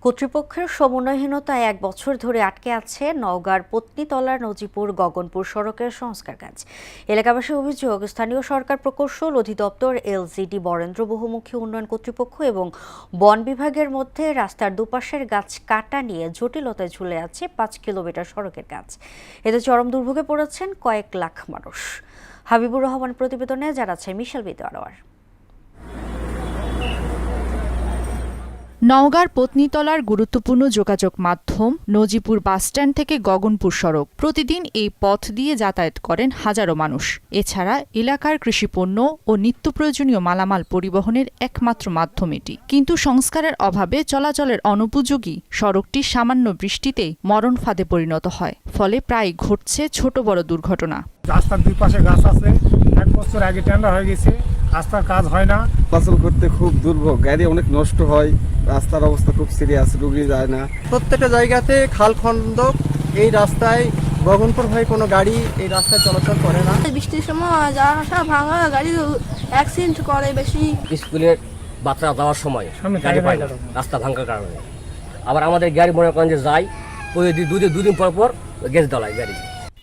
কর্তৃপক্ষের সমন্বয়হীনতায় ১ বছর ধরে আটকে আছে নওগাঁর পত্নীতলার নজিপুর গগনপুর সড়কের সংস্কার কাজ। এলাকাবাসীর অভিযোগ, স্থানীয় সরকার প্রকৌশল অধিদপ্তর, এলজিডি, বরেন্দ্র বহুমুখী উন্নয়ন কর্তৃপক্ষ এবং বন বিভাগের মধ্যে রাস্তার দুপাশের গাছ কাটা নিয়ে জটিলতায় ঝুলে আছে ৫ কিলোমিটার সড়কের কাজ। এতে চরম দুর্ভোগে পড়েছেন কয়েক লাখ মানুষ। হাবিবুর রহমান প্রতিবেদনে জানাচ্ছে মিশেল বিদওয়ার। নওগাঁর পত্নীতলার গুরুত্বপূর্ণ যোগাযোগ মাধ্যম নজিপুর বাসস্ট্যান্ড থেকে গগনপুর সড়ক। প্রতিদিন এই পথ দিয়ে যাতায়াত করেন হাজারো মানুষ। এছাড়া এলাকার কৃষিপণ্য ও নিত্য প্রয়োজনীয় মালামাল পরিবহনের একমাত্র মাধ্যম এটি। কিন্তু সংস্কারের অভাবে চলাচলের অনুপযোগী সড়কটি সামান্য বৃষ্টিতেই মরণ ফাঁদে পরিণত হয়। ফলে প্রায় ঘটছে ছোট বড় দুর্ঘটনা। রাস্তার দুই পাশে গাছ আছে, ১ বছর আগে টেন্ডার হয়ে গেছে, রাস্তার কাজ হয় না। চলাচল করতে খুব দুর্ভোগ, গাড়ি অনেক নষ্ট হয়, রাস্তার অবস্থা খুব সিরিয়াস, রুগী যায় না। প্রত্যেকটা জায়গাতে খাল খন্দক, এই রাস্তায় গগনপুর হয়ে কোনো গাড়ি এই রাস্তায় চলাচল করে না। বৃষ্টির সময় যাওয়া আসা ভাঙা, গাড়ি অ্যাক্সিডেন্ট করে বেশি। স্কুলের বাচ্চা যাওয়ার সময় গাড়ি পায় না রাস্তা ভাঙার কারণে। আবার আমাদের গাড়ি মনে করেন যে যায় ওই দুদিন পর পর গ্যাস দলায় গাড়ি।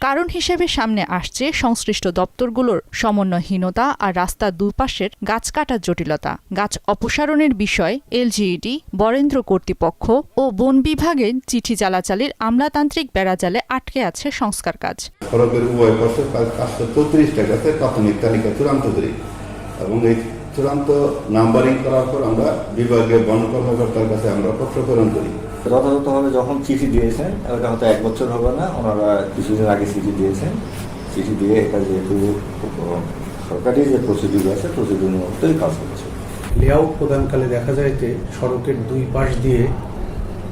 কারণ হিসেবে সামনে আসছে সংশ্লিষ্ট দপ্তরগুলোর সমন্বয়হীনতা আর রাস্তার দুপাশের গাছ কাটার জটিলতা। গাছ অপসারণের বিষয়ে এলজিইডি, বরেন্দ্র কর্তৃপক্ষ ও বন বিভাগের চিঠি চালাচালির আমলাতান্ত্রিক বেড়াজালে আটকে আছে সংস্কার কাজ। সড়কের উভয় পাশে প্রায় ৫৩৪টা গাছের প্রাথমিক তালিকা চূড়ান্ত করি এবং এই চূড়ান্ত নাম্বারিং করার পর আমরা বিভাগীয় বন কর্মকর্তার কাছে আমরা পত্র প্রেরণ করি। যথাযথভাবে যখন চিঠি দিয়েছেন, এটা হয়তো 1 বছর হবে না, ওনারা কিছুদিন আগে চিঠি দিয়েছেন। চিঠি দিয়ে এটা যেহেতু সরকারি যে প্রসিডিউর আছে, প্রসিডিউর মধ্যেই কাজ হচ্ছে। লেআউট প্রদানকালে দেখা যায় যে সড়কের দুই পাশ দিয়ে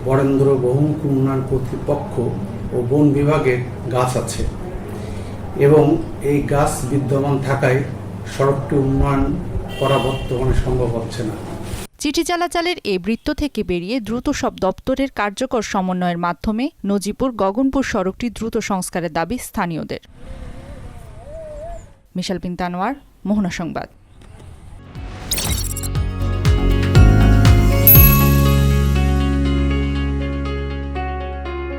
বরেন্দ্র বহুমুখী উন্নয়ন কর্তৃপক্ষ ও বন বিভাগের গাছ আছে এবং এই গাছ বিদ্যমান থাকায় সড়কটি উন্নয়ন করা বর্তমানে সম্ভব হচ্ছে না। চিঠি চালাচালের এই বৃত্ত থেকে বেরিয়ে দ্রুত সব দপ্তরের কার্যকর সমন্বয়ের মাধ্যমে নজিপুর গগনপুর সড়কটি দ্রুত সংস্কারের দাবি স্থানীয়দের। মিশেল বিনওয়ার, মোহনা সংবাদ।